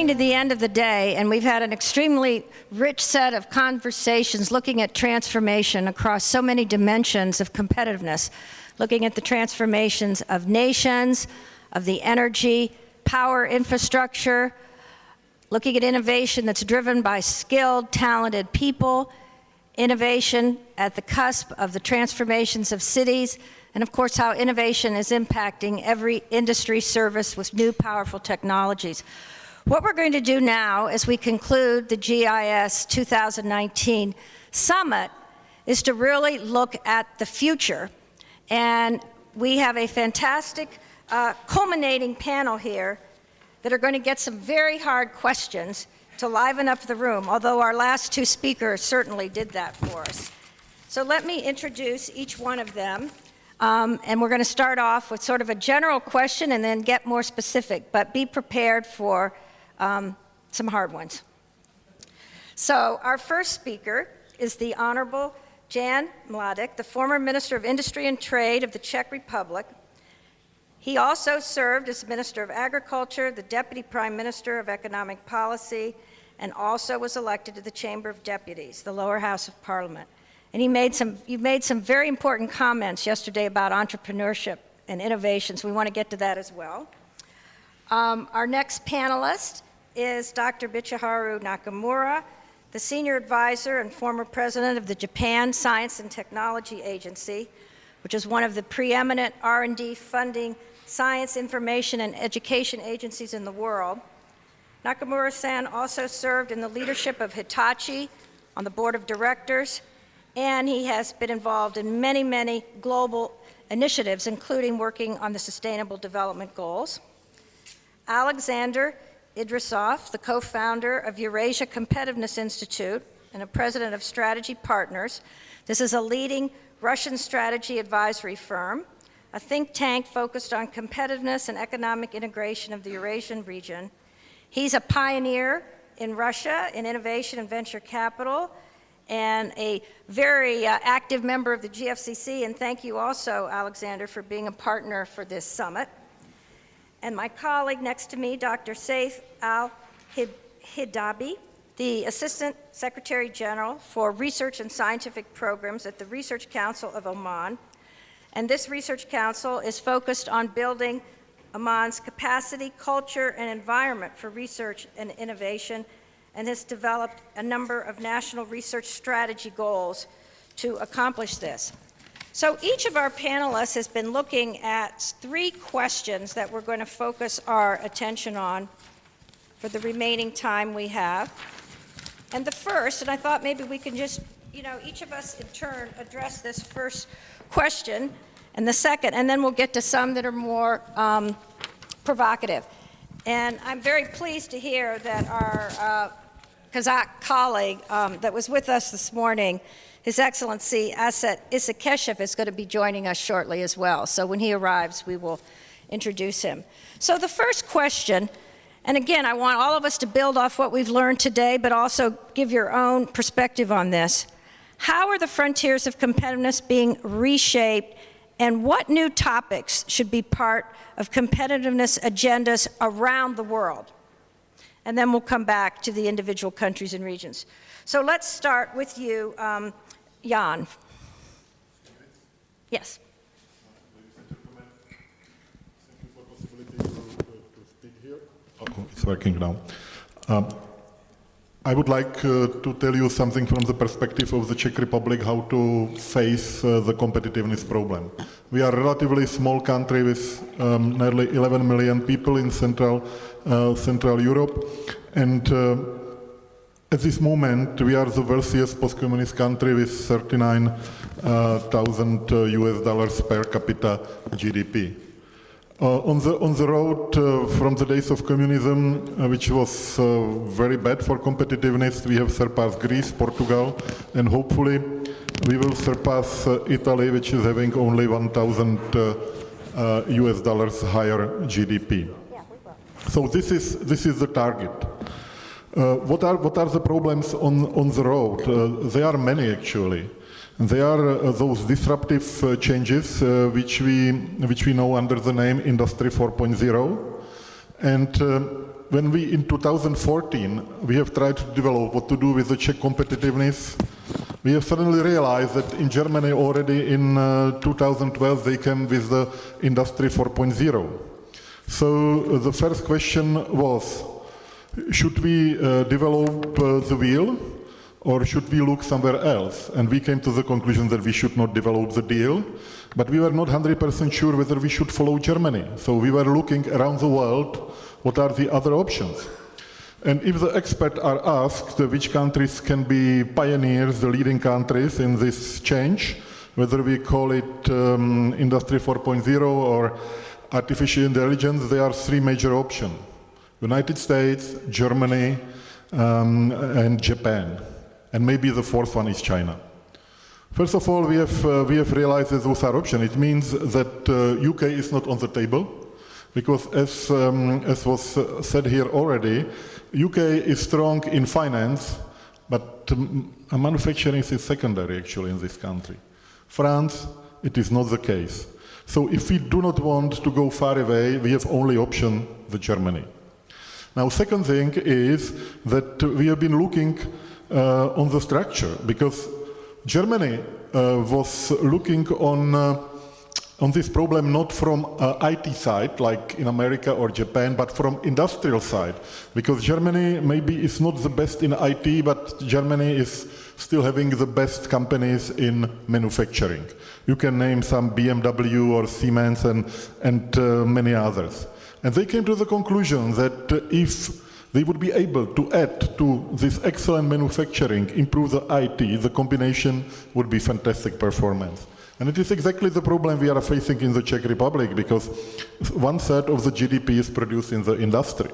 coming to the end of the day, and we've had an extremely rich set of conversations looking at transformation across so many dimensions of competitiveness, looking at the transformations of nations, of the energy, power infrastructure, looking at innovation that's driven by skilled, talented people, innovation at the cusp of the transformations of cities, and of course how innovation is impacting every industry service with new powerful technologies. What we're going to do now as we conclude the GIS 2019 summit is to really look at the future. And we have a fantastic culminating panel here that are going to get some very hard questions to liven up the room, although our last two speakers certainly did that for us. So let me introduce each one of them. And we're going to start off with sort of a general question and then get more specific, but be prepared for some hard ones. So our first speaker is the Honorable Jan Mládek, the former Minister of Industry and Trade of the Czech Republic. He also served as Minister of Agriculture, the Deputy Prime Minister of Economic Policy, and also was elected to the Chamber of Deputies, the lower house of Parliament. And you made some very important comments yesterday about entrepreneurship and innovations. We want to get to that as well. Our next panelist is Dr. Michiharu Nakamura, the Senior Advisor and former President of the Japan Science and Technology Agency, which is one of the preeminent R&D funding science, information, and education agencies in the world. Nakamura-san also served in the leadership of Hitachi on the board of directors, and he has been involved in many, many global initiatives, including working on the Sustainable Development Goals. Alexander Idrisov, the co-founder of Eurasia Competitiveness Institute and a president of Strategy Partners. This is a leading Russian strategy advisory firm, a think tank focused on competitiveness and economic integration of the Eurasian region. He's a pioneer in Russia in innovation and venture capital, and a very active member of the GFCC, and thank you also, Alexander, for being a partner for this summit. And my colleague next to me, Dr. Saif Al-Hidabi, the Assistant Secretary General for Research and Scientific Programs at the Research Council of Oman. And this Research Council is focused on building Oman's capacity, culture, and environment for research and innovation, and has developed a number of national research strategy goals to accomplish this. So each of our panelists has been looking at three questions that we're going to focus our attention on for the remaining time we have. And the first, and I thought maybe we can just, each of us in turn address this first question and the second, and then we'll get to some that are more provocative. And I'm very pleased to hear that our Kazakh colleague that was with us this morning, His Excellency Asset Isekeshev, is going to be joining us shortly as well. So when he arrives, we will introduce him. So the first question, and again, I want all of us to build off what we've learned today, but also give your own perspective on this. How are the frontiers of competitiveness being reshaped, and what new topics should be part of competitiveness agendas around the world? And then we'll come back to the individual countries and regions. So let's start with you, Jan. Yes. It's working now. I would like to tell you something from the perspective of the Czech Republic, how to face the competitiveness problem. We are a relatively small country with nearly 11 million people in Central Europe, and at this moment we are the wealthiest post-communist country with $39,000 US per capita GDP. On the road from the days of communism, which was very bad for competitiveness, we have surpassed Greece, Portugal, and hopefully we will surpass Italy, which is having only 1,000 US higher GDP. So this is the target. What are the problems on the road? There are many actually. They are those disruptive changes which we know under the name Industry 4.0, and when we, in 2014, we have tried to develop what to do with the Czech competitiveness, we have suddenly realized that in Germany already in 2012 they came with the Industry 4.0. So the first question was, should we develop the wheel or should we look somewhere else? And we came to the conclusion that we should not develop the deal, but we were not 100% sure whether we should follow Germany. So we were looking around the world, what are the other options? And if the experts are asked which countries can be pioneers, the leading countries in this change, whether we call it Industry 4.0 or artificial intelligence, there are three major options: United States, Germany, and Japan. And maybe the fourth one is China. First of all, we have realized that those are options. It means that UK is not on the table, because as was said here already, UK is strong in finance, but manufacturing is secondary actually in this country. France, it is not the case. So if we do not want to go far away, we have only option, the Germany. Now, second thing is that we have been looking on the structure, because Germany was looking on this problem not from IT side, like in America or Japan, but from industrial side. Because Germany maybe is not the best in IT, but Germany is still having the best companies in manufacturing. You can name some BMW or Siemens and many others. And they came to the conclusion that if they would be able to add to this excellent manufacturing, improve the IT, the combination would be fantastic performance. And it is exactly the problem we are facing in the Czech Republic, because 1/3 of the GDP is produced in the industry.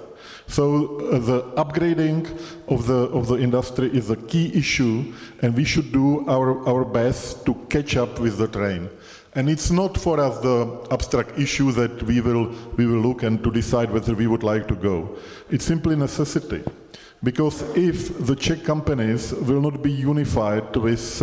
So the upgrading of the industry is a key issue, and we should do our best to catch up with the train. And it's not for us the abstract issue that we will look and to decide whether we would like to go. It's simply necessity. Because if the Czech companies will not be unified with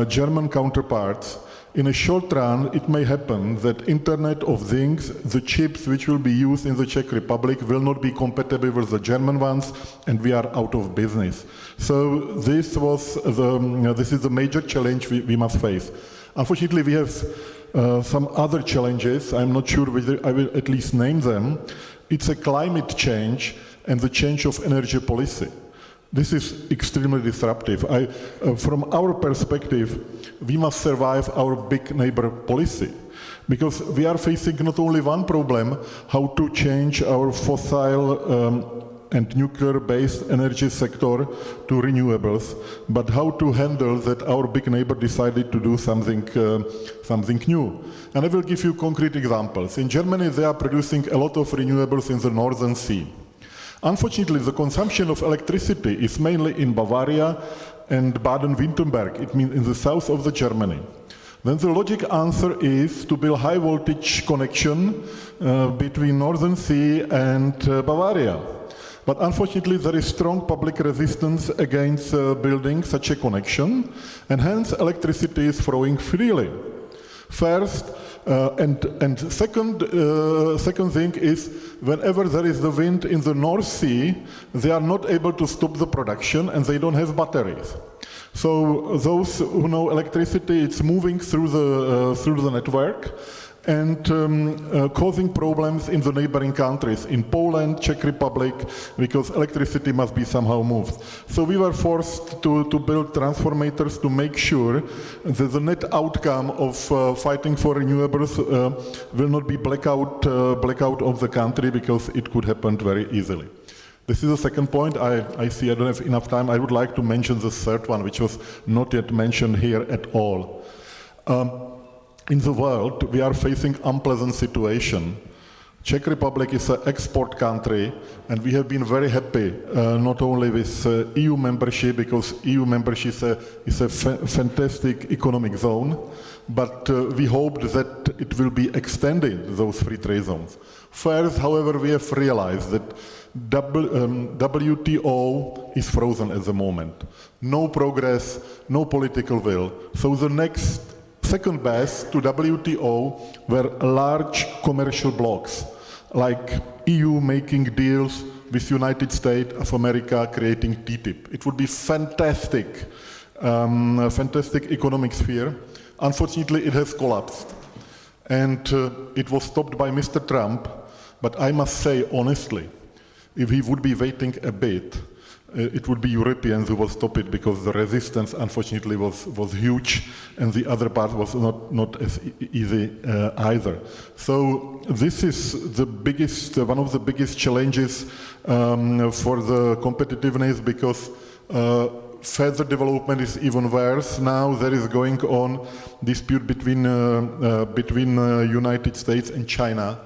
German counterparts, in a short run, it may happen that Internet of Things, the chips which will be used in the Czech Republic, will not be compatible with the German ones, and we are out of business. So this is the major challenge we must face. Unfortunately, we have some other challenges. I'm not sure whether I will at least name them. It's a climate change and the change of energy policy. This is extremely disruptive. From our perspective, we must survive our big neighbor policy, because we are facing not only one problem, how to change our fossil and nuclear-based energy sector to renewables, but how to handle that our big neighbor decided to do something new. And I will give you concrete examples. In Germany, they are producing a lot of renewables in the Northern Sea. Unfortunately, the consumption of electricity is mainly in Bavaria and Baden-Württemberg, it means in the south of the Germany. Then the logic answer is to build high voltage connection between Northern Sea and Bavaria. But unfortunately, there is strong public resistance against building such a connection, and hence electricity is flowing freely. First, and second thing is, whenever there is the wind in the North Sea, they are not able to stop the production, and they don't have batteries. So those who know electricity, it's moving through the network and causing problems in the neighboring countries, in Poland, Czech Republic, because electricity must be somehow moved. So we were forced to build transformators to make sure that the net outcome of fighting for renewables will not be blackout of the country, because it could happen very easily. This is the second point. I see I don't have enough time. I would like to mention the third one, which was not yet mentioned here at all. In the world, we are facing unpleasant situation. Czech Republic is an export country, and we have been very happy not only with EU membership, because EU membership is a fantastic economic zone, but we hoped that it will be extended, those free trade zones. First, however, we have realized that WTO is frozen at the moment. No progress, no political will. So the second best to WTO were large commercial blocs, like EU making deals with United States of America creating TTIP. It would be fantastic, fantastic economic sphere. Unfortunately, it has collapsed. And it was stopped by Mr. Trump. But I must say, honestly, if he would be waiting a bit, it would be Europeans who will stop it because the resistance, unfortunately, was huge, and the other part was not as easy either. So this is the biggest, one of the biggest challenges for the competitiveness, because further development is even worse. Now there is going on dispute between United States and China.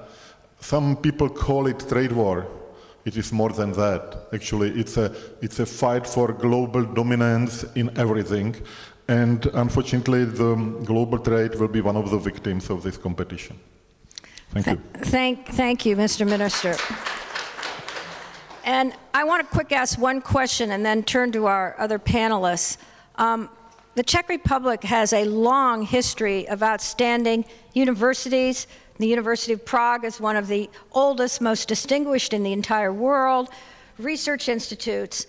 Some people call it trade war. It is more than that. Actually, it's a fight for global dominance in everything. And unfortunately, the global trade will be one of the victims of this competition. Thank you. Thank you, Mr. Minister. And I want to quick ask one question and then turn to our other panelists. The Czech Republic has a long history of outstanding universities. The University of Prague is one of the oldest, most distinguished in the entire world, research institutes.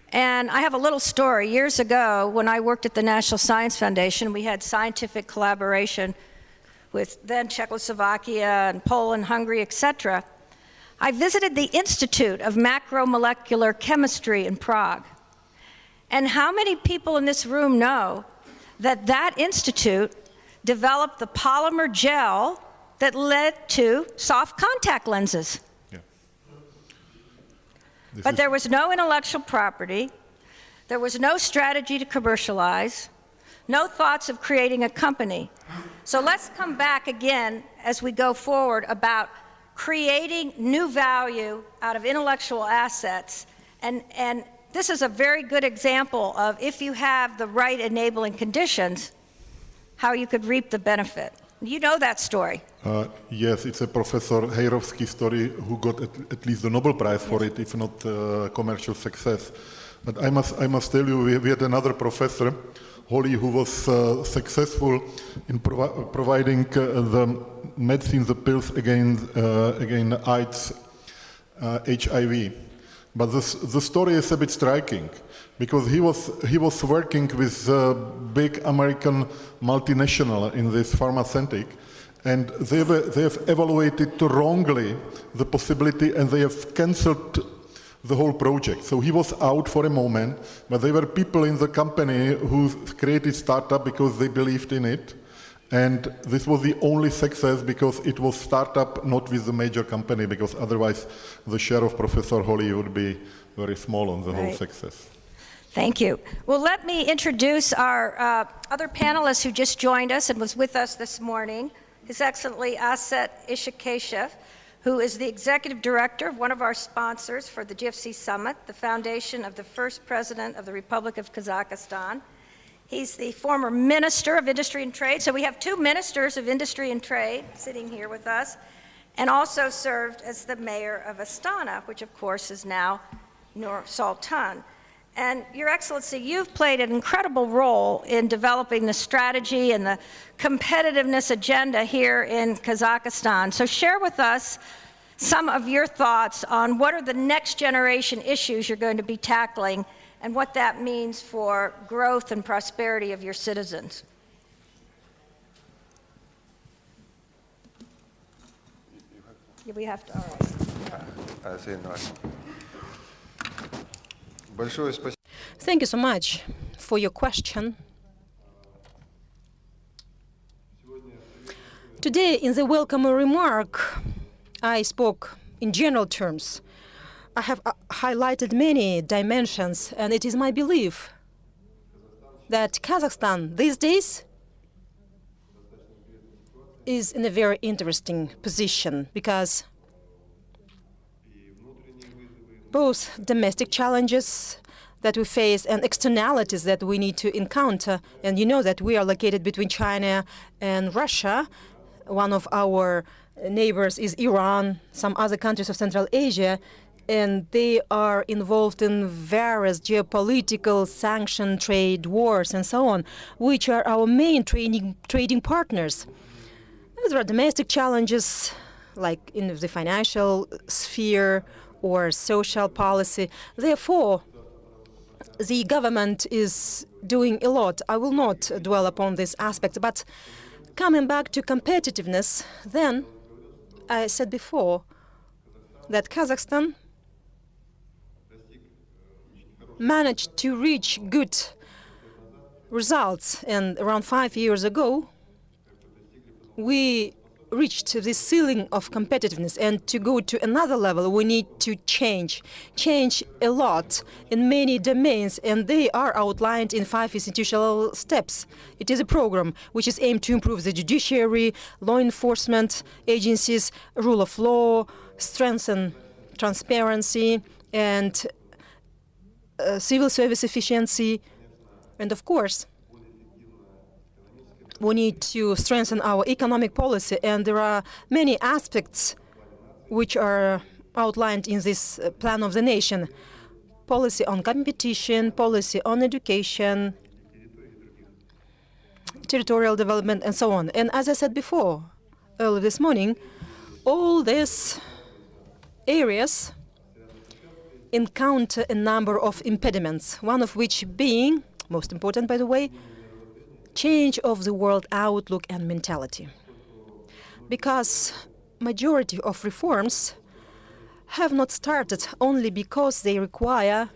And I have a little story. Years ago, when I worked at the National Science Foundation, we had scientific collaboration with then Czechoslovakia and Poland, Hungary, etc. I visited the Institute of Macromolecular Chemistry in Prague. And how many people in this room know that that institute developed the polymer gel that led to soft contact lenses? Yeah. But there was no intellectual property, there was no strategy to commercialize, no thoughts of creating a company. So let's come back again as we go forward about creating new value out of intellectual assets. And this is a very good example of, if you have the right enabling conditions, how you could reap the benefit. You know that story. Yes, it's a Professor Hejrovský story who got at least the Nobel Prize for it, if not commercial success. But I must tell you, we had another professor, Holly, who was successful in providing the medicine, the pills against AIDS, HIV. But the story is a bit striking, because he was working with a big American multinational in this pharmaceutical, and they have evaluated wrongly the possibility, and they have cancelled the whole project. So he was out for a moment, but there were people in the company who created startup because they believed in it. And this was the only success because it was startup, not with the major company, because otherwise the share of Professor Holly would be very small on the whole success. Thank you. Well, let me introduce our other panelist who just joined us and was with us this morning, His Excellency Asset Ishakeshev, who is the Executive Director of one of our sponsors for the GFC Summit, the foundation of the first President of the Republic of Kazakhstan. He's the former Minister of Industry and Trade, so we have two Ministers of Industry and Trade sitting here with us, and also served as the Mayor of Astana, which of course is now Nur Sultan. And Your Excellency, you've played an incredible role in developing the strategy and the competitiveness agenda here in Kazakhstan. So share with us some of your thoughts on what are the next generation issues you're going to be tackling and what that means for growth and prosperity of your citizens. Yeah, we have to, all right. Thank you so much for your question. Today, in the welcome remark, I spoke in general terms. I have highlighted many dimensions, and it is my belief that Kazakhstan these days is in a very interesting position, because both domestic challenges that we face and externalities that we need to encounter, and you know that we are located between China and Russia. One of our neighbors is Iran, some other countries of Central Asia, and they are involved in various geopolitical sanction, trade wars, and so on, which are our main trading partners. There are domestic challenges, like in the financial sphere, or social policy. Therefore, the government is doing a lot. I will not dwell upon this aspect, but coming back to competitiveness, then I said before that Kazakhstan managed to reach good results, and around 5 years ago we reached the ceiling of competitiveness, and to go to another level we need to change a lot in many domains, and they are outlined in 5 institutional steps. It is a program which is aimed to improve the judiciary, law enforcement agencies, rule of law, strengthen transparency and civil service efficiency, and of course we need to strengthen our economic policy, and there are many aspects which are outlined in this plan of the nation. Policy on competition, policy on education, territorial development, and so on. And as I said before, early this morning, all these areas encounter a number of impediments, one of which being, most important by the way, change of the world outlook and mentality. Because majority of reforms have not started only because they require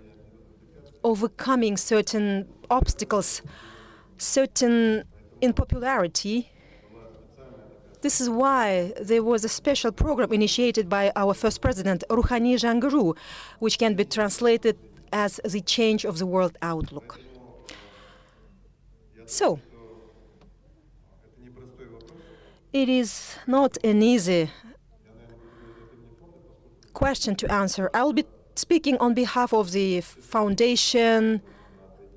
overcoming certain obstacles, certain unpopularity. This is why there was a special program initiated by our first president, Ruhani Janguru, which can be translated as the change of the world outlook. So, it is not an easy question to answer. I will be speaking on behalf of the foundation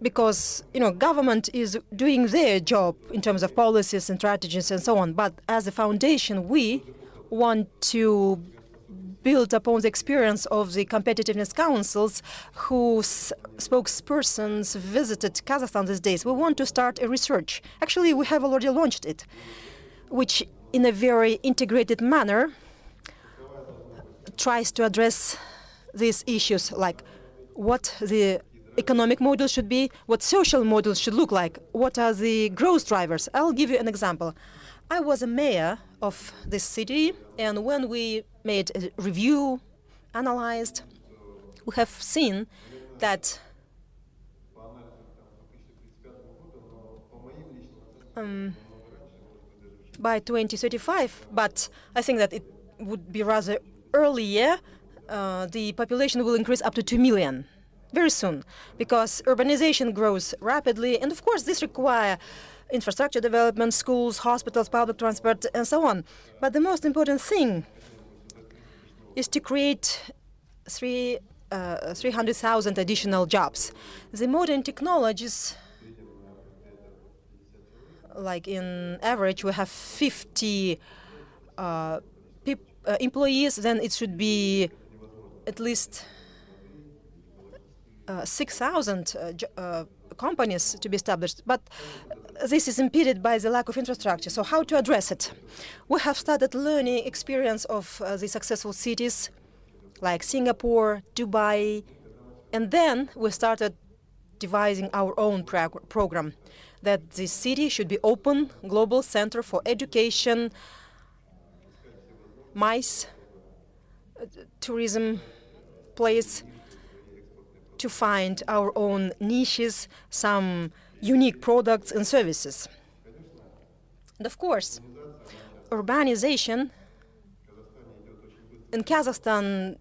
because, government is doing their job in terms of policies and strategies and so on. But as a foundation, we want to build upon the experience of the competitiveness councils whose spokespersons visited Kazakhstan these days. We want to start a research. Actually, we have already launched it, which in a very integrated manner tries to address these issues, like what the economic model should be, what social models should look like, what are the growth drivers. I'll give you an example. I was a mayor of this city, and when we made a review, analyzed, we have seen that by 2035, but I think that it would be rather earlier, the population will increase up to 2 million very soon, because urbanization grows rapidly, and of course this requires infrastructure development, schools, hospitals, public transport, and so on. But the most important thing is to create 300,000 additional jobs. The modern technologies, like in average, we have 50 employees, then it should be at least 6,000 companies to be established. But this is impeded by the lack of infrastructure. So how to address it? We have started learning experience of the successful cities like Singapore, Dubai, and then we started devising our own program that the city should be open, global center for education, MICE, tourism place, to find our own niches, some unique products and services. And of course, urbanization in Kazakhstan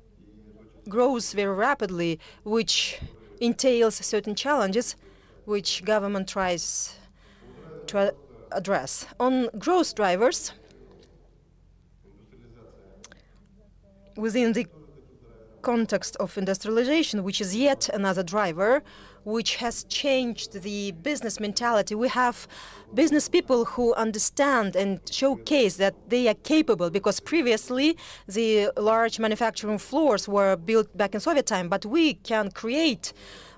grows very rapidly, which entails certain challenges which government tries to address. On growth drivers, within the context of industrialization, which is yet another driver, which has changed the business mentality. We have business people who understand and showcase that they are capable, because previously the large manufacturing floors were built back in Soviet time, but we can create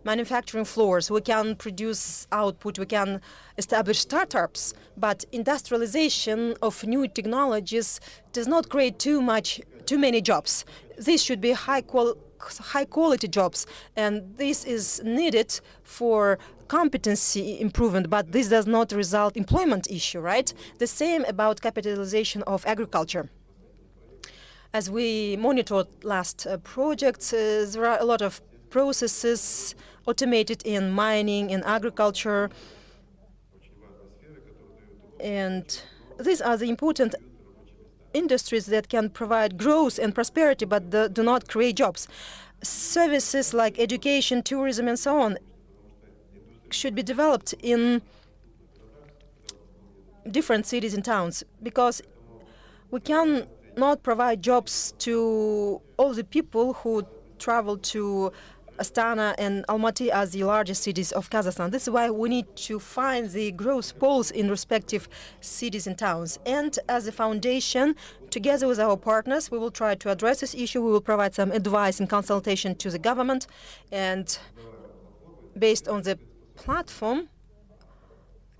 manufacturing floors, we can produce output, we can establish startups, but industrialization of new technologies does not create too many jobs. This should be high quality high-quality jobs, and this is needed for competency improvement, but this does not result in employment issue, right? The same about capitalization of agriculture. As we monitored last projects, there are a lot of processes automated in mining, in agriculture, and these are the important industries that can provide growth and prosperity, but do not create jobs. Services like education, tourism, and so on should be developed in different cities and towns, because we can not provide jobs to all the people who travel to Astana and Almaty as the largest cities of Kazakhstan. This is why we need to find the growth poles in respective cities and towns. And as a foundation, together with our partners, we will try to address this issue. We will provide some advice and consultation to the government. And based on the platform,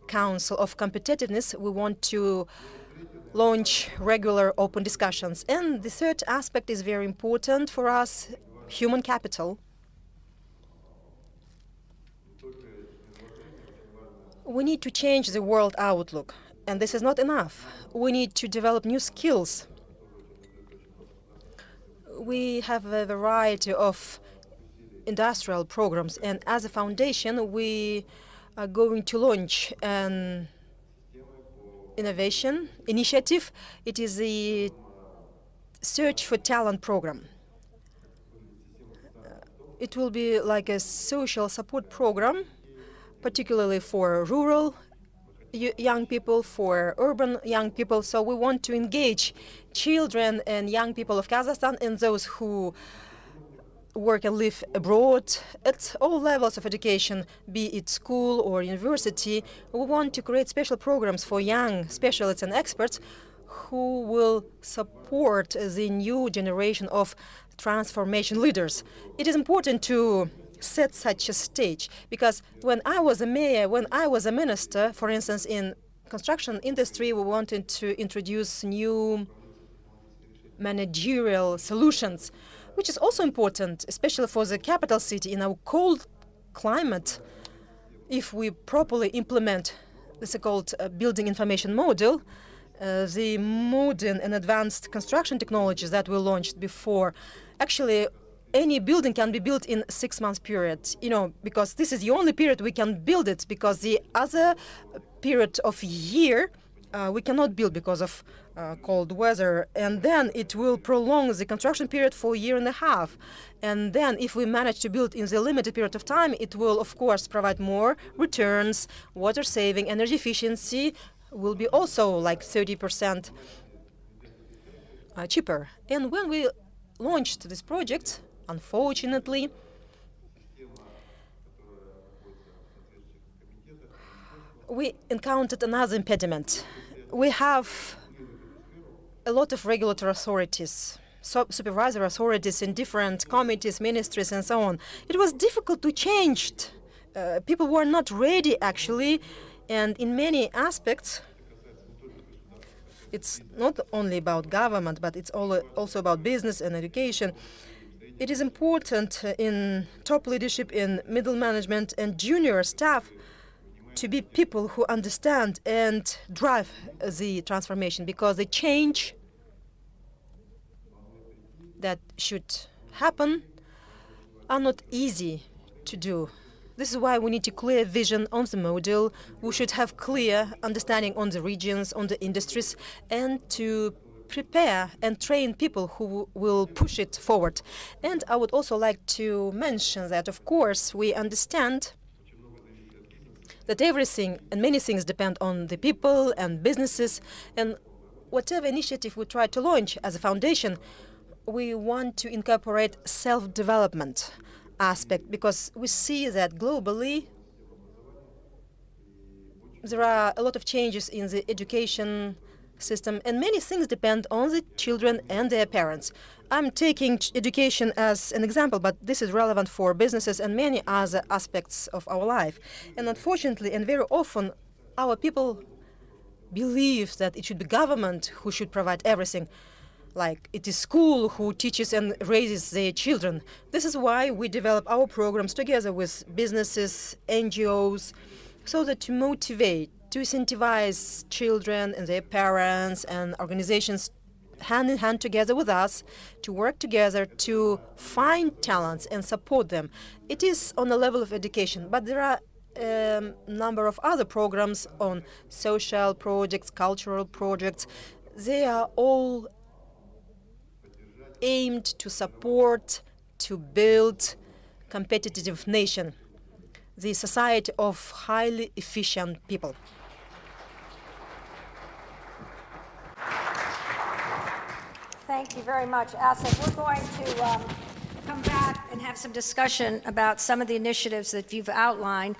Council of Competitiveness, we want to launch regular open discussions. And the third aspect is very important for us, human capital. We need to change the world outlook, and this is not enough. We need to develop new skills. We have a variety of industrial programs, and as a foundation, we are going to launch an innovation initiative. It is the Search for Talent program. It will be like a social support program, particularly for rural young people, for urban young people. So we want to engage children and young people of Kazakhstan and those who work and live abroad at all levels of education, be it school or university. We want to create special programs for young specialists and experts who will support the new generation of transformation leaders. It is important to set such a stage, because when I was a mayor, when I was a minister, for instance, in construction industry, we wanted to introduce new managerial solutions, which is also important, especially for the capital city in our cold climate. If we properly implement the so-called building information model, the modern and advanced construction technologies that we launched before, actually any building can be built in 6 months period, because this is the only period we can build it, because the other period of year we cannot build because of cold weather, and then it will prolong the construction period for a year and a half. And then if we manage to build in the limited period of time, it will of course provide more returns, water saving, energy efficiency will be also like 30% cheaper. And when we launched this project, unfortunately, we encountered another impediment. We have a lot of regulatory authorities, supervisory authorities in different committees, ministries, and so on. It was difficult to change. People were not ready, actually, and in many aspects, it's not only about government, but it's also about business and education. It is important in top leadership, in middle management, and junior staff to be people who understand and drive the transformation, because the change that should happen are not easy to do. This is why we need a clear vision on the model. We should have clear understanding on the regions, on the industries, and to prepare and train people who will push it forward. And I would also like to mention that, of course, we understand that everything and many things depend on the people and businesses, and whatever initiative we try to launch as a foundation, we want to incorporate self-development aspect, because we see that globally there are a lot of changes in the education system, and many things depend on the children and their parents. I'm taking education as an example, but this is relevant for businesses and many other aspects of our life. And unfortunately, and very often, our people believe that it should be government who should provide everything, like it is school who teaches and raises their children. This is why we develop our programs together with businesses, NGOs, so that to motivate, to incentivize children and their parents and organizations hand in hand together with us to work together to find talents and support them. It is on the level of education, but there are a number of other programs on social projects, cultural projects. They are all aimed to support, to build competitive nation, the society of highly efficient people. Thank you very much, Asif. We're going to come back and have some discussion about some of the initiatives that you've outlined,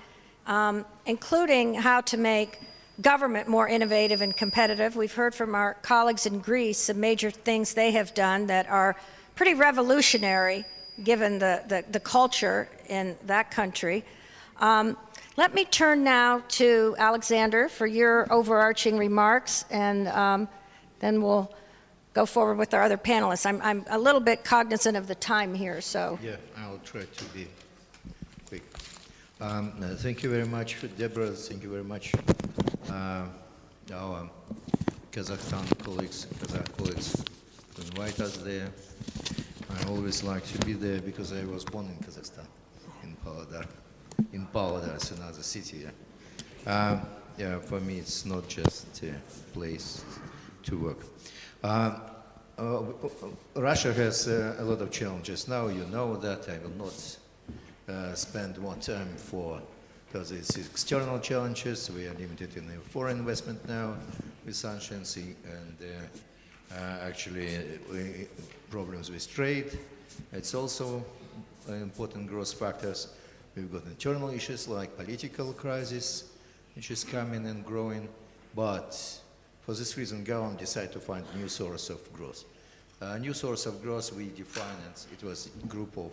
including how to make government more innovative and competitive. We've heard from our colleagues in Greece some major things they have done that are pretty revolutionary given the culture in that country. Let me turn now to Alexander for your overarching remarks, and then we'll go forward with our other panelists. I'm a little bit cognizant of the time here, so. Yeah, I'll try to be quick. Thank you very much, Deborah. Thank you very much, our Kazakhstan colleagues, Kazakh colleagues, to invite us there. I always like to be there because I was born in Kazakhstan, in Pavlodar, it's another city. Yeah, for me it's not just a place to work. Russia has a lot of challenges now. You know that. I will not spend more time because it's external challenges. We are limited in foreign investment now with sanctions and actually problems with trade. It's also important growth factors. We've got internal issues like political crisis, which is coming and growing, but for this reason, government decided to find a new source of growth. A new source of growth we defined, it was a group of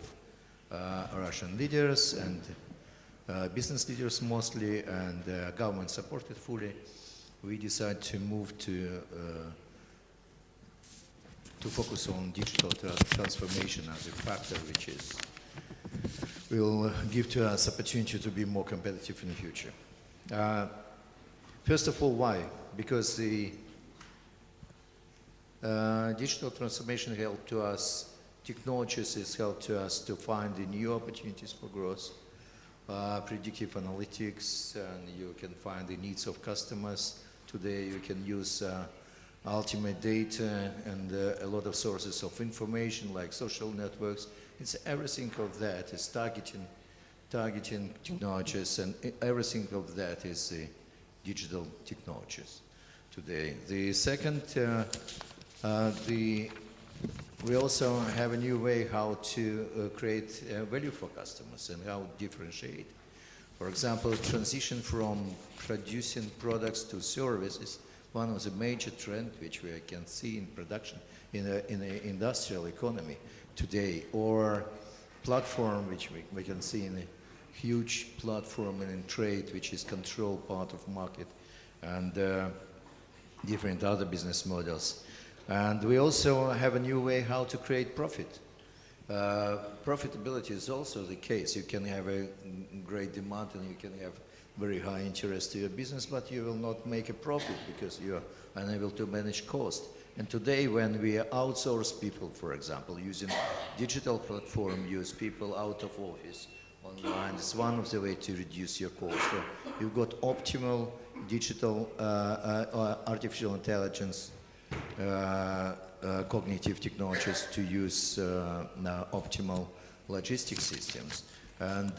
Russian leaders and business leaders mostly, and government supported fully. We decided to move to focus on digital transformation as a factor which will give to us opportunity to be more competitive in the future. First of all, why? Because the digital transformation helped to us, technologies has helped to us to find the new opportunities for growth, predictive analytics, and you can find the needs of customers. Today you can use ultimate data and a lot of sources of information like social networks. It's everything of that is targeting technologies, and everything of that is digital technologies today. The second, we also have a new way how to create value for customers and how to differentiate. For example, transition from producing products to services, one of the major trends which we can see in production in the industrial economy today, or platform which we can see in a huge platform in trade which is controlled part of market, and different other business models. And we also have a new way how to create profit. Profitability is also the case. You can have a great demand and you can have very high interest to your business, but you will not make a profit because you are unable to manage cost. And today when we outsource people, for example, using digital platform, use people out of office, online, it's one of the ways to reduce your cost. So you've got optimal digital artificial intelligence cognitive technologies to use optimal logistic systems. And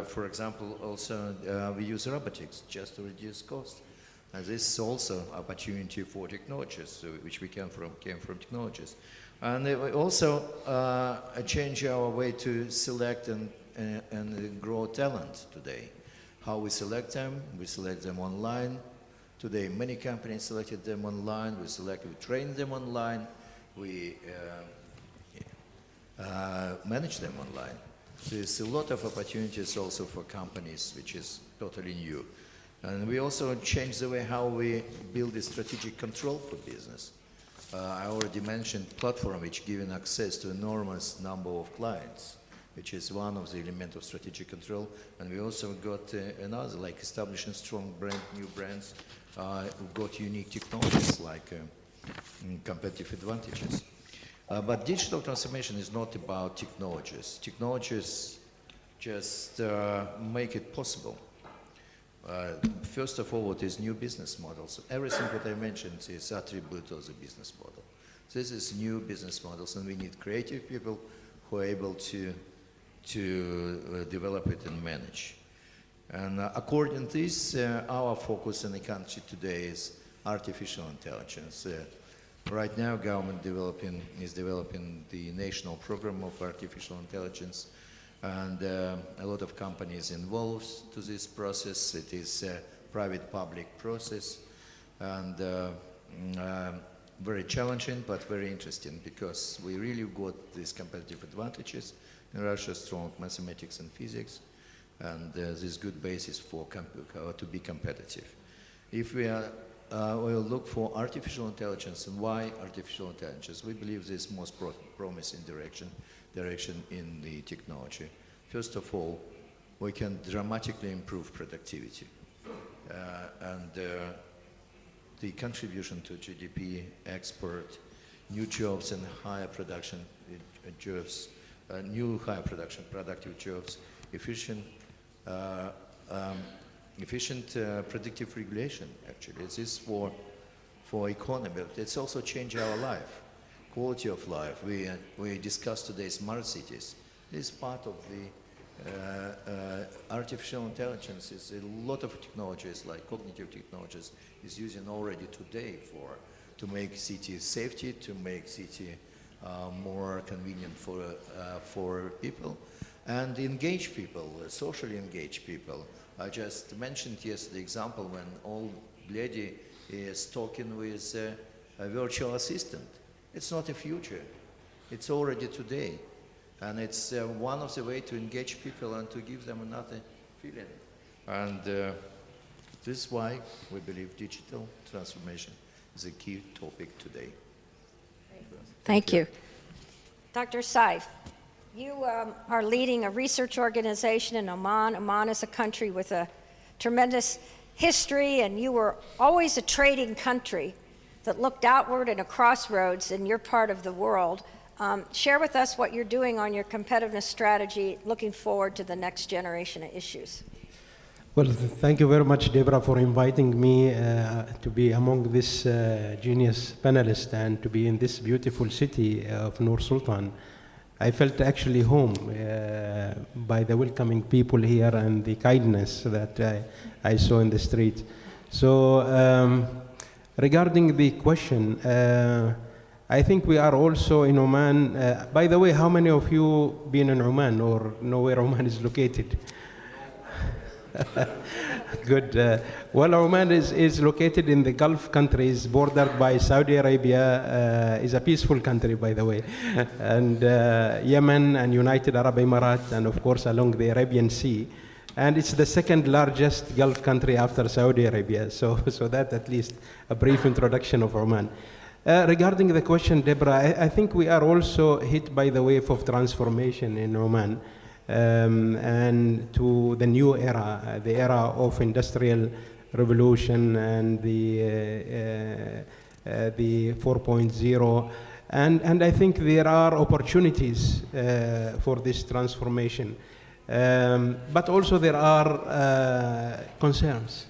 for example, also we use robotics just to reduce cost. And this is also opportunity for technologies, which we came from technologies. And we also change our way to select and grow talent today. How we select them online. Today, many companies selected them online. We train them online. We manage them online. There's a lot of opportunities also for companies, which is totally new. And we also change the way how we build a strategic control for business. I already mentioned platform which giving access to enormous number of clients, which is one of the elements of strategic control. And we also got another, like establishing strong brand, new brands, who got unique technologies like competitive advantages. But digital transformation is not about technologies. Technologies just make it possible. First of all, what is new business models? Everything that I mentioned is attribute of the business model. This is new business models, and we need creative people who are able to develop it and manage. And according to this, our focus in the country today is artificial intelligence. Right now, government is developing the national program of artificial intelligence, and a lot of companies involved to this process. It is a private-public process, and very challenging, but very interesting, because we really got these competitive advantages in Russia, strong mathematics and physics, and this good basis for to be competitive. If we will look for artificial intelligence, and why artificial intelligence, we believe this is most promising direction in the technology. First of all, we can dramatically improve productivity, and the contribution to GDP, export, new jobs and higher production jobs, new higher production productive jobs, efficient predictive regulation. Actually, this is for economy, but it's also change our life, quality of life. We discussed today smart cities. This is part of the artificial intelligence. Is a lot of technologies like cognitive technologies is using already today to make city safety, to make city more convenient for people, and engage people, socially engage people. I just mentioned yesterday example when old lady is talking with a virtual assistant. It's not a future. It's already today. And it's one of the ways to engage people and to give them another feeling. And this is why we believe digital transformation is a key topic today. Thank you. Dr. Saif, you are leading a research organization in Oman. Oman is a country with a tremendous history, and you were always a trading country that looked outward and a crossroads in your part of the world. Share with us what you're doing on your competitiveness strategy, looking forward to the next generation of issues. Well, thank you very much, Deborah, for inviting me to be among this genius panelists and to be in this beautiful city of Nur Sultan. I felt actually home by the welcoming people here and the kindness that I saw in the street. So regarding the question, I think we are also in Oman. By the way, how many of you been in Oman or know where Oman is located? Good. Well, Oman is located in the Gulf countries, bordered by Saudi Arabia, is a peaceful country, by the way, and Yemen and United Arab Emirates, and of course along the Arabian Sea. And it's the second largest Gulf country after Saudi Arabia. So that at least a brief introduction of Oman. Regarding the question, Deborah, I think we are also hit by the wave of transformation in Oman. And to the new era, the era of industrial revolution and the 4.0, and I think there are opportunities for this transformation, but also there are concerns.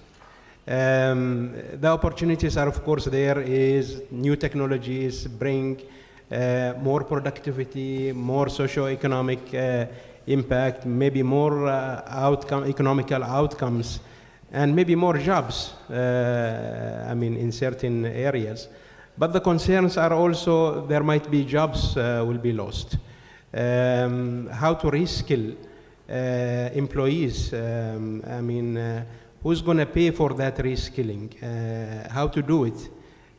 The opportunities are, of course, there is new technologies bring more productivity, more socio-economic impact, maybe more economical outcomes, and maybe more jobs, in certain areas. But the concerns are also there might be jobs will be lost. How to reskill employees, who's going to pay for that reskilling? How to do it?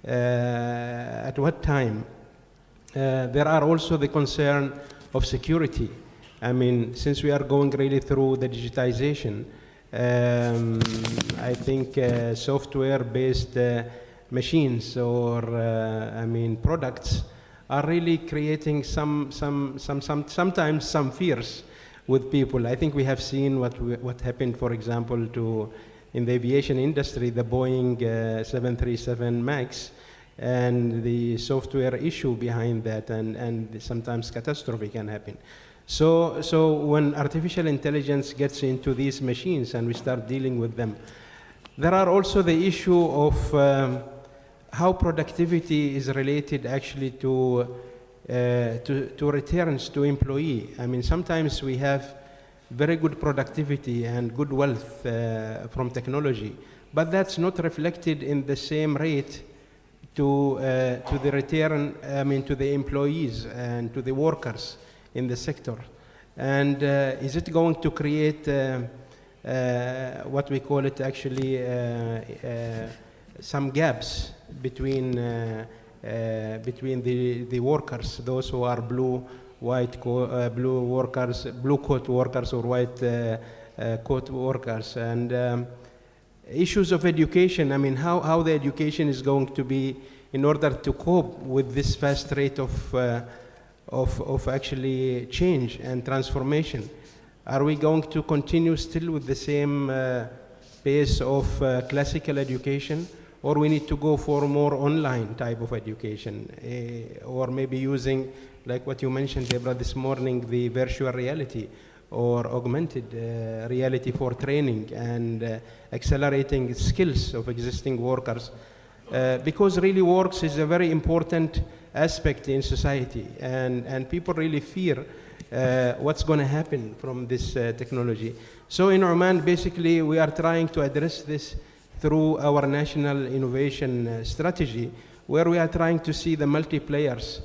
At what time? There are also the concern of security. Since we are going really through the digitization, I think software-based machines or products are really creating sometimes some fears with people. I think we have seen what happened, for example, in the aviation industry, the Boeing 737 MAX, and the software issue behind that, and sometimes catastrophe can happen. So when artificial intelligence gets into these machines and we start dealing with them, there are also the issue of how productivity is related actually to returns to employee. I mean, sometimes we have very good productivity and good wealth from technology, but that's not reflected in the same rate to the return, to the employees and to the workers in the sector. And is it going to create what we call it actually some gaps between the workers, those who are blue coat workers or white coat workers, and issues of education. I mean, how the education is going to be in order to cope with this fast rate of actually change and transformation. Are we going to continue still with the same pace of classical education, or we need to go for more online type of education, or maybe using, like what you mentioned, Deborah, this morning, the virtual reality or augmented reality for training and accelerating skills of existing workers, because really works is a very important aspect in society, and people really fear what's going to happen from this technology. So in Oman, basically, we are trying to address this through our national innovation strategy, where we are trying to see the multi-players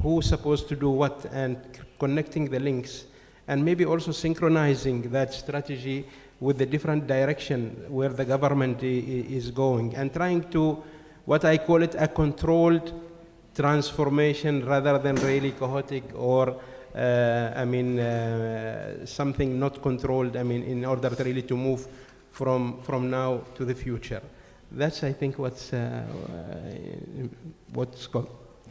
who's supposed to do what, and connecting the links, and maybe also synchronizing that strategy with the different direction where the government is going, and trying to, what I call it, a controlled transformation rather than really chaotic or something not controlled, in order to really to move from now to the future. That's, I think, what's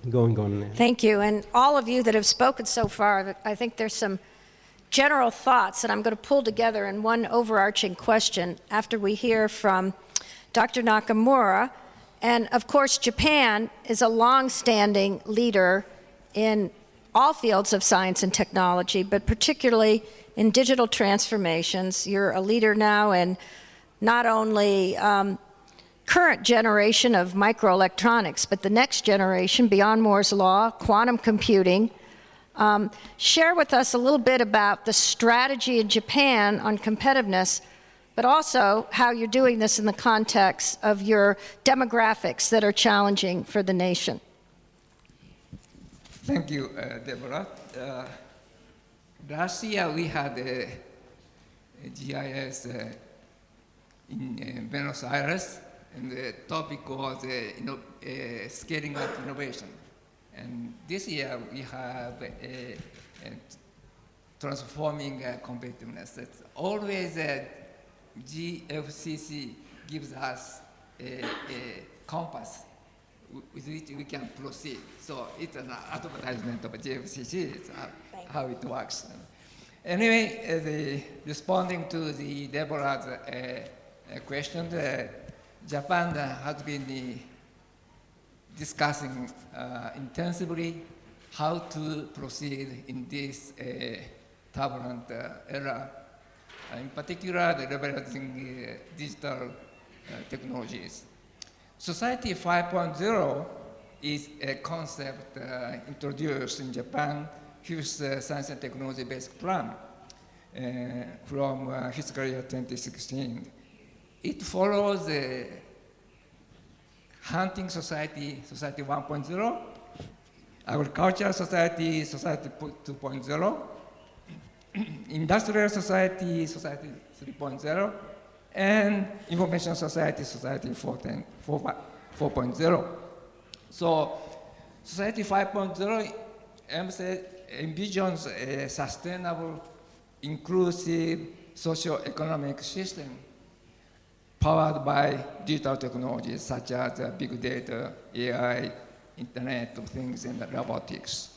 going on. Thank you. And all of you that have spoken so far, I think there's some general thoughts that I'm going to pull together in one overarching question after we hear from Dr. Nakamura. And of course, Japan is a long-standing leader in all fields of science and technology, but particularly in digital transformations. You're a leader now in not only current generation of microelectronics, but the next generation, beyond Moore's law, quantum computing. Share with us a little bit about the strategy in Japan on competitiveness, but also how you're doing this in the context of your demographics that are challenging for the nation. Thank you, Deborah. Last year we had a GIS in Buenos Aires, and the topic was scaling up innovation. And this year we have transforming competitiveness. It's always GFCC gives us a compass with which we can proceed. So it's an advertisement of GFCC, it's how it works. Anyway, responding to the Deborah's question, Japan has been discussing intensively how to proceed in this turbulent era, in particular the leveraging digital technologies. Society 5.0 is a concept introduced in Japan Fifth Science and Technology Basic Plan from fiscal year 2016. It follows the hunting society, Society 1.0, agricultural society, Society 2.0, industrial society, Society 3.0, and information society, Society 4.0. So Society 5.0 envisions a sustainable, inclusive, socio-economic system powered by digital technologies such as big data, AI, Internet of Things, and robotics.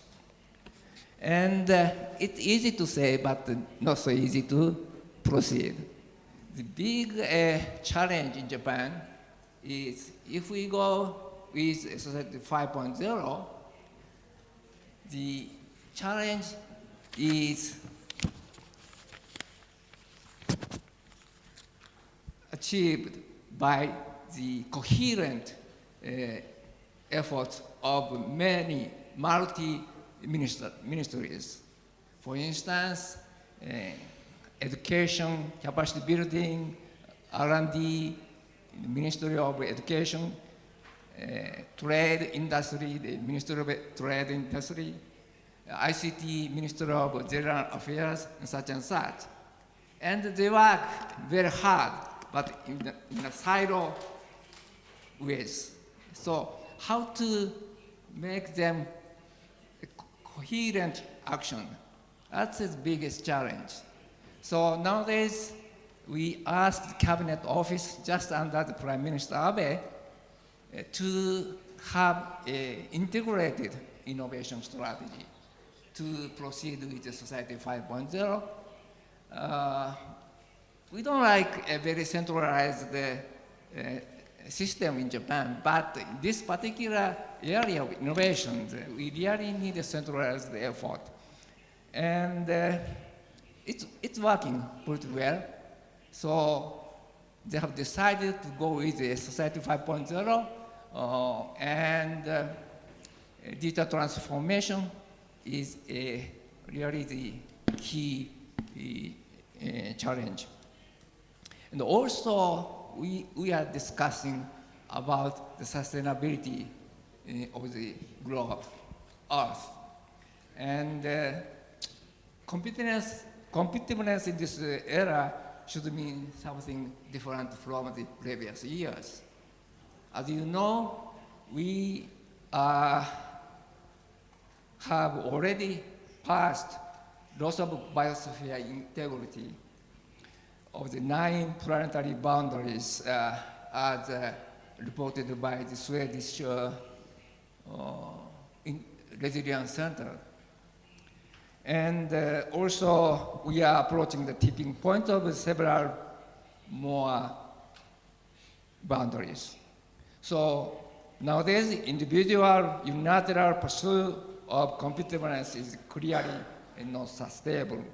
And it's easy to say, but not so easy to proceed. The big challenge in Japan is if we go with Society 5.0, the challenge is achieved by the coherent efforts of many multi-ministries. For instance, education, capacity building, R&D, Ministry of Education, Trade Industry, the Ministry of Trade Industry, ICT, Ministry of General Affairs, and such. And they work very hard, but in a silo ways. So how to make them a coherent action? That's the biggest challenge. So nowadays, we asked the Cabinet Office, just under the Prime Minister Abe, to have an integrated innovation strategy to proceed with the Society 5.0. We don't like a very centralized system in Japan, but in this particular area of innovation, we really need a centralized effort. And it's working pretty well. So they have decided to go with the Society 5.0, and digital transformation is really the key challenge. And also, we are discussing about the sustainability of the globe, Earth. And competitiveness in this era should mean something different from the previous years. As you know, we have already passed loss of biosphere integrity of the 9 planetary boundaries as reported by the Swedish Resilience Center. And also, we are approaching the tipping point of several more boundaries. So nowadays, individual unilateral pursuit of competitiveness is clearly not sustainable.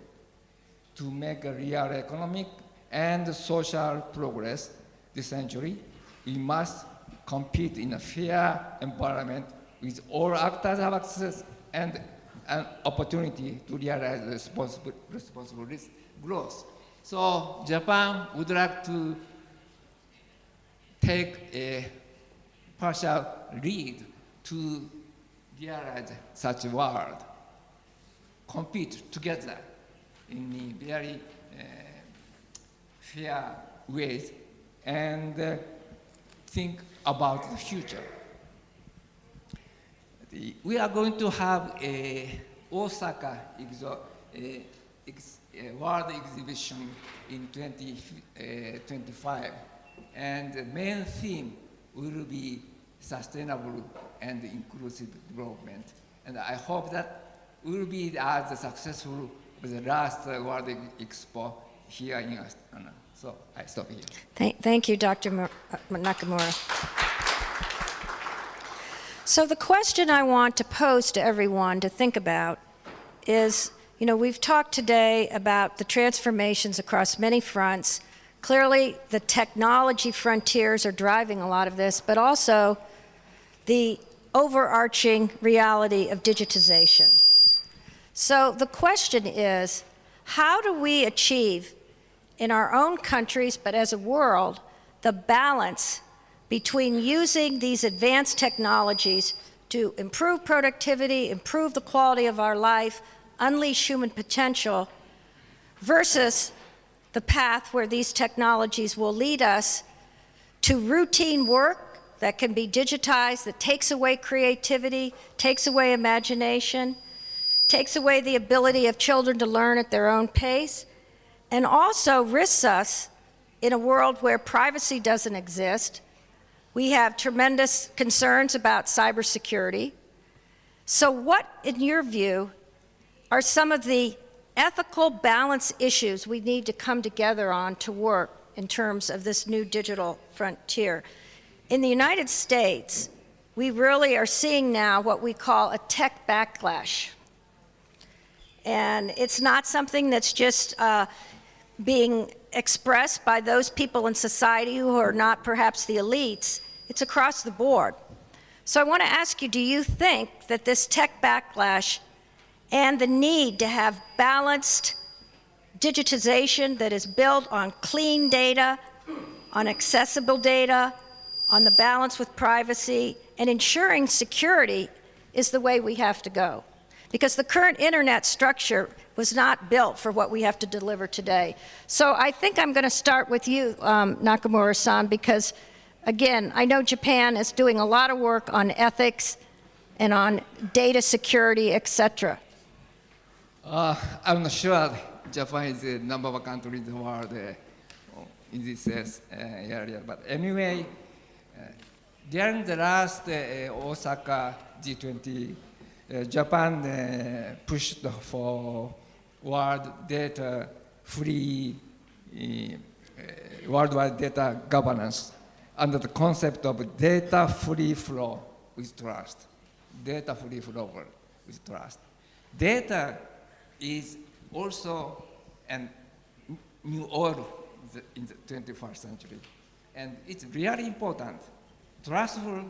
To make a real economic and social progress this century, we must compete in a fair environment with all actors have access and an opportunity to realize responsible growth. So Japan would like to take a partial lead to realize such a world, compete together in a very fair ways, and think about the future. We are going to have a Osaka world exhibition in 2025, and the main theme will be sustainable and inclusive development. And I hope that we will be as successful with the last World Expo here in Astana. So I stop here. Thank you, Dr. Nakamura. So the question I want to pose to everyone to think about is, we've talked today about the transformations across many fronts. Clearly, the technology frontiers are driving a lot of this, but also the overarching reality of digitization. So the question is, how do we achieve, in our own countries, but as a world, the balance between using these advanced technologies to improve productivity, improve the quality of our life, unleash human potential, versus the path where these technologies will lead us to routine work that can be digitized, that takes away creativity, takes away imagination, takes away the ability of children to learn at their own pace, and also risks us in a world where privacy doesn't exist. We have tremendous concerns about cybersecurity. So what, in your view, are some of the ethical balance issues we need to come together on to work in terms of this new digital frontier? In the United States, we really are seeing now what we call a tech backlash. And it's not something that's just being expressed by those people in society who are not perhaps the elites. It's across the board. So I want to ask you, do you think that this tech backlash and the need to have balanced digitization that is built on clean data, on accessible data, on the balance with privacy, and ensuring security is the way we have to go? Because the current internet structure was not built for what we have to deliver today. So I think I'm going to start with you, Nakamura-san, because again, I know Japan is doing a lot of work on ethics and on data security, etc. I'm not sure Japan is the number one country in the world in this area. But anyway, during the last Osaka G20, Japan pushed for world data free, worldwide data governance under the concept of data free flow with trust. Data free flow with trust. Data is also a new oil in the 21st century. And it's really important. Trustful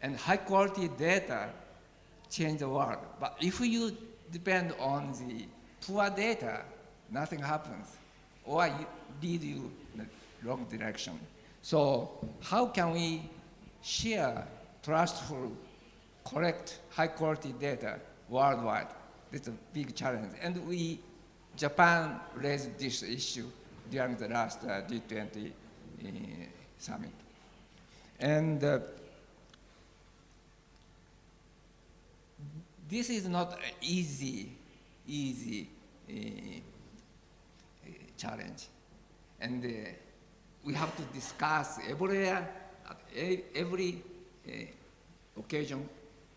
and high quality data change the world. But if you depend on the poor data, nothing happens, or it leads you in the wrong direction. So how can we share trustful, correct, high quality data worldwide? It's a big challenge. And Japan raised this issue during the last G20 summit. And this is not an easy challenge. And we have to discuss everywhere, at every occasion,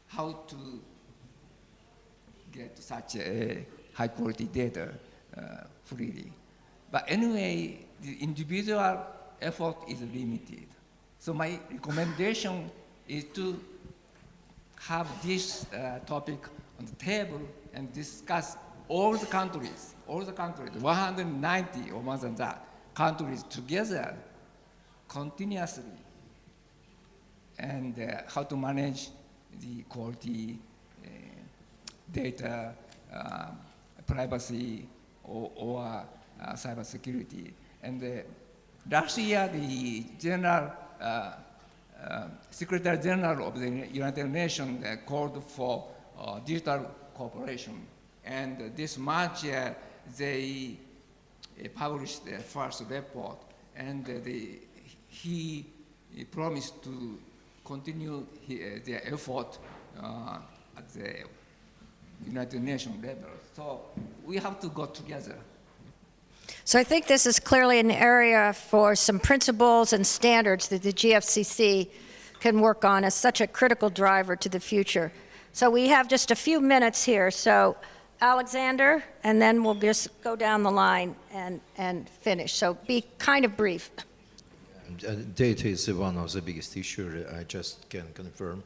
how to get such a high quality data freely. But anyway, the individual effort is limited. So my recommendation is to have this topic on the table and discuss all the countries, 190 or more than that, countries together continuously, and how to manage the quality data, privacy, or cybersecurity. And last year, the Secretary General of the United Nations called for digital cooperation. And this March, they published their first report, and he promised to continue their effort at the United Nations level. So we have to go together. So I think this is clearly an area for some principles and standards that the GFCC can work on as such a critical driver to the future. So we have just a few minutes here. So Alexander, and then we'll just go down the line and finish. So be kind of brief. Data is one of the biggest issues. I just can confirm.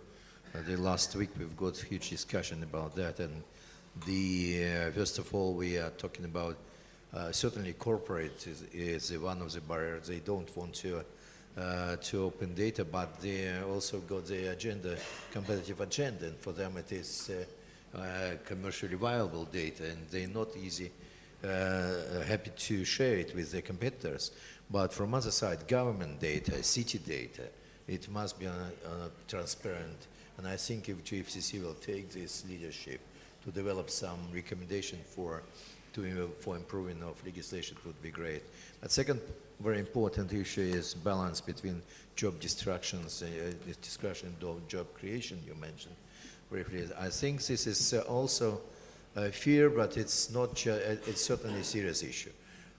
The last week we've got huge discussion about that, and first of all we are talking about certainly corporate is one of the barriers. They don't want to open data, but they also got the agenda, competitive agenda, and for them it is commercially viable data, and they're not happy to share it with their competitors. But from other side, government data, city data, it must be transparent. And I think if GFCC will take this leadership to develop some recommendation for improving of legislation, it would be great. But second very important issue is balance between job destructions, discussion of job creation you mentioned briefly. I think this is also a fear, but it's not. It's certainly a serious issue.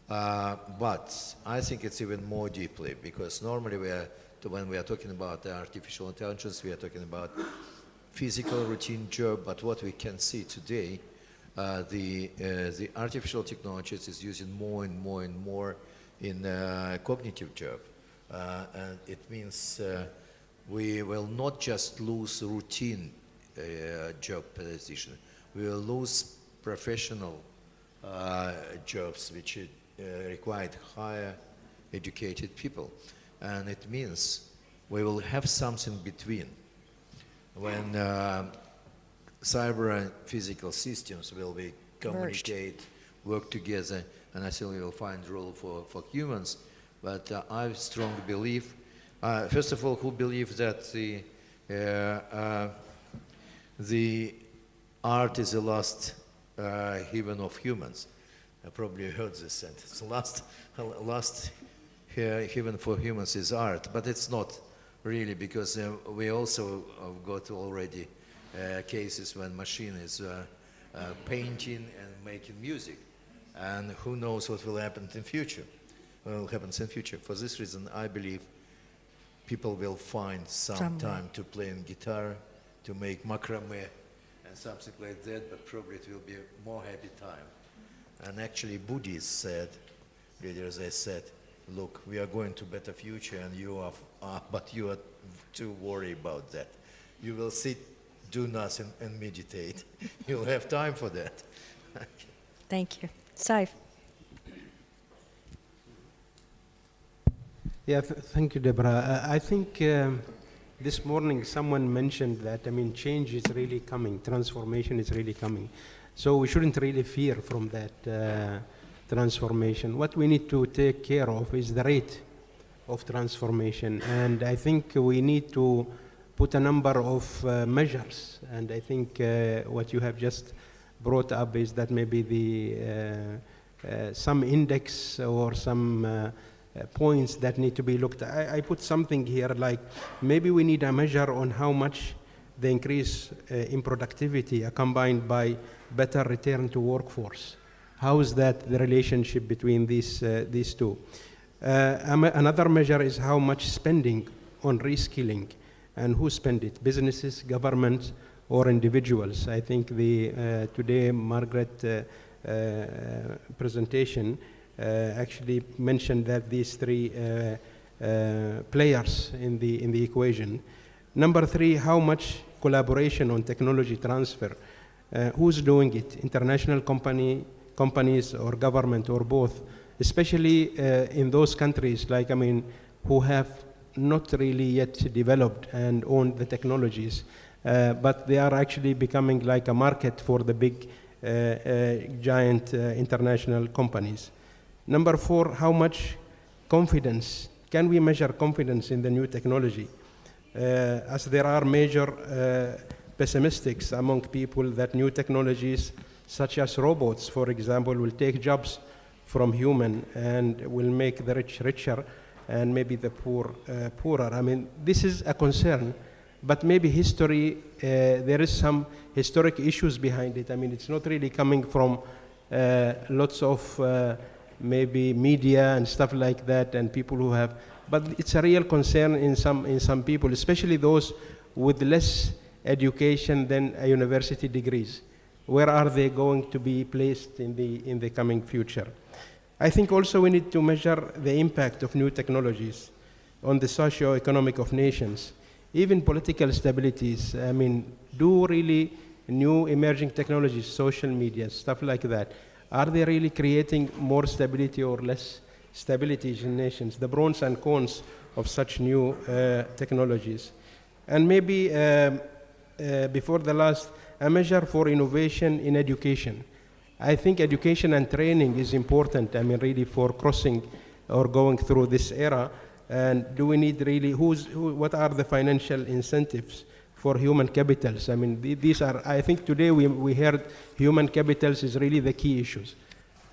But I think it's even more deeply, because normally when we are talking about artificial intelligence, we are talking about physical routine job, but what we can see today, the artificial technologies is using more and more and more in cognitive job. And it means we will not just lose routine job position, we will lose professional jobs which require higher educated people. And it means we will have something between. When cyber and physical systems will be communicate, work together, and I think we will find a role for humans. But I strongly believe, first of all, who believes that the art is the last heaven of humans? I probably heard this sentence. Last heaven for humans is art, but it's not really, because we also got already cases when machine is painting and making music, and who knows what will happen in future. For this reason, I believe people will find some time to play on guitar, to make macrame and something like that, but probably it will be a more happy time. And actually Buddhists said, leaders, they said, look, we are going to better future, and you are, but you are too worried about that. You will sit, do nothing, and meditate. You'll have time for that. Thank you. Saif. Yeah, thank you, Deborah. I think this morning someone mentioned that, change is really coming, transformation is really coming. So we shouldn't really fear from that transformation. What we need to take care of is the rate of transformation. And I think we need to put a number of measures. And I think what you have just brought up is that maybe some index or some points that need to be looked at. I put something here like maybe we need a measure on how much the increase in productivity combined by better return to workforce. How is that the relationship between these two? Another measure is how much spending on reskilling, and who spend it, businesses, governments, or individuals. I think today Margaret presentation actually mentioned that these three players in the equation. Number three, how much collaboration on technology transfer? Who's doing it? International companies or government or both? Especially in those countries who have not really yet developed and owned the technologies, but they are actually becoming like a market for the big giant international companies. Number four, how much confidence? Can we measure confidence in the new technology? As there are major pessimists among people that new technologies such as robots, for example, will take jobs from human and will make the rich richer and maybe the poor poorer. This is a concern, but maybe history, there is some historic issues behind it. It's not really coming from lots of maybe media and stuff like that and people who have, but it's a real concern in some people, especially those with less education than a university degrees. Where are they going to be placed in the coming future? I think also we need to measure the impact of new technologies on the socio-economic of nations, even political stabilities. Do really new emerging technologies, social media, stuff like that, are they really creating more stability or less stability in nations? The pros and cons of such new technologies. And maybe before the last, a measure for innovation in education. I think education and training is important, really for crossing or going through this era. And do we need really, what are the financial incentives for human capitals? These are, I think today we heard human capitals is really the key issues.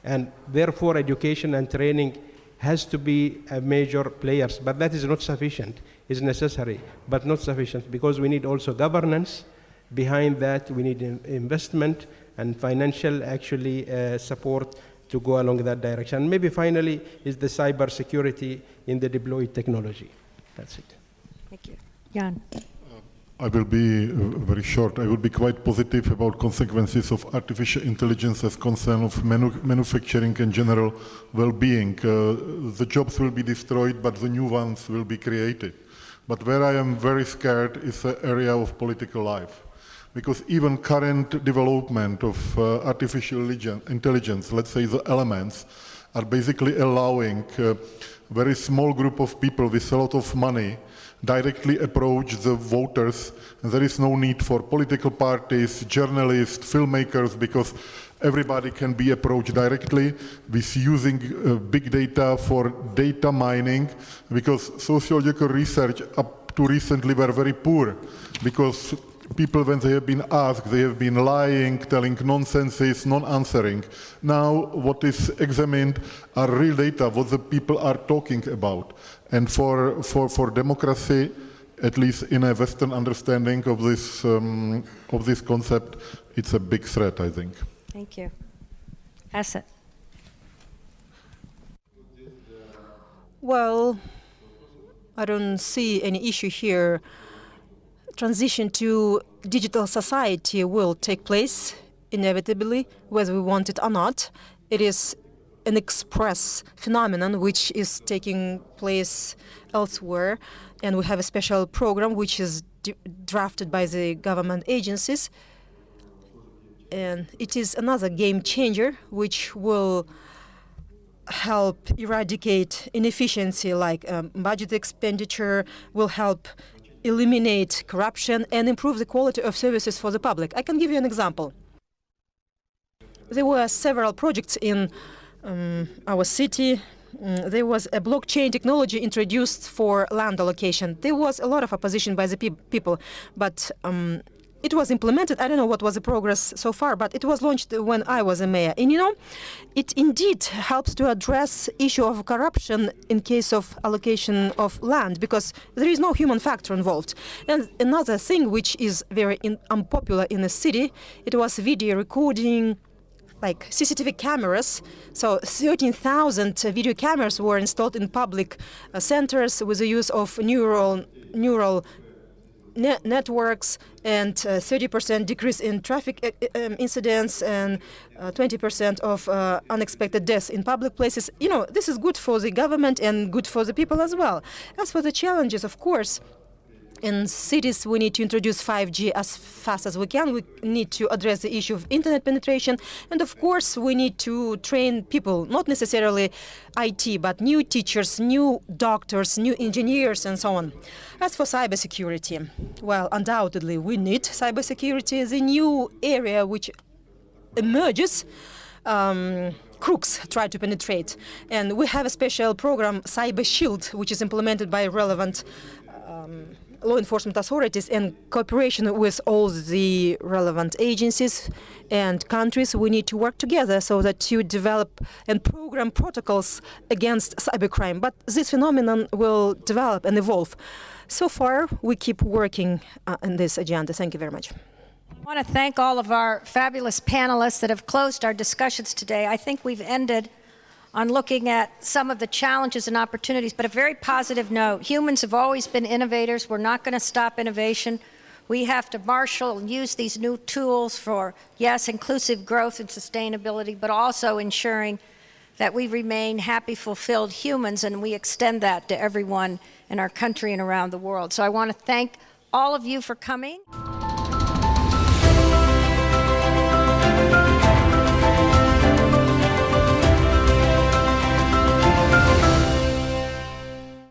And therefore education and training has to be a major players, but that is not sufficient. It's necessary, but not sufficient, because we need also governance behind that. We need investment and financial support to go along that direction. Maybe finally is the cyber security in the deployed technology. That's it. Thank you. Jan. I will be very short. I will be quite positive about consequences of artificial intelligence as concern of manufacturing and general well-being. The jobs will be destroyed, but the new ones will be created. But where I am very scared is the area of political life. Because even current development of artificial intelligence, let's say the elements, are basically allowing a very small group of people with a lot of money directly approach the voters. There is no need for political parties, journalists, filmmakers, because everybody can be approached directly with using big data for data mining, because sociological research up to recently were very poor, because people, when they have been asked, they have been lying, telling nonsenses, non-answering. Now, what is examined are real data, what the people are talking about. And for democracy, at least in a Western understanding of this concept, it's a big threat, I think. Thank you. Asset. Well, I don't see any issue here. Transition to digital society will take place inevitably, whether we want it or not. It is an express phenomenon which is taking place elsewhere, and we have a special program which is drafted by the government agencies, and it is another game changer which will help eradicate inefficiency, like budget expenditure, will help eliminate corruption and improve the quality of services for the public. I can give you an example. There were several projects in our city. There was a blockchain technology introduced for land allocation. There was a lot of opposition by the people, but it was implemented. I don't know what was the progress so far, but it was launched when I was a mayor. And you know, it indeed helps to address issue of corruption in case of allocation of land, because there is no human factor involved. And another thing which is very unpopular in the city, it was video recording, like CCTV cameras. So 13,000 video cameras were installed in public centers with the use of neural networks, and 30% decrease in traffic incidents, and 20% of unexpected deaths in public places. You know, this is good for the government and good for the people as well. As for the challenges, of course, in cities, we need to introduce 5G as fast as we can. We need to address the issue of internet penetration. And of course, we need to train people, not necessarily IT, but new teachers, new doctors, new engineers, and so on. As for cybersecurity, well, undoubtedly, we need cybersecurity. The new area which emerges, crooks try to penetrate. And we have a special program, Cyber Shield, which is implemented by relevant law enforcement authorities in cooperation with all the relevant agencies and countries. We need to work together so that to develop and program protocols against cybercrime. But this phenomenon will develop and evolve. So far, we keep working on this agenda. Thank you very much. I want to thank all of our fabulous panelists that have closed our discussions today. I think we've ended on looking at some of the challenges and opportunities, but a very positive note. Humans have always been innovators. We're not going to stop innovation. We have to marshal and use these new tools for, yes, inclusive growth and sustainability, but also ensuring that we remain happy, fulfilled humans, and we extend that to everyone in our country and around the world. So I want to thank all of you for coming.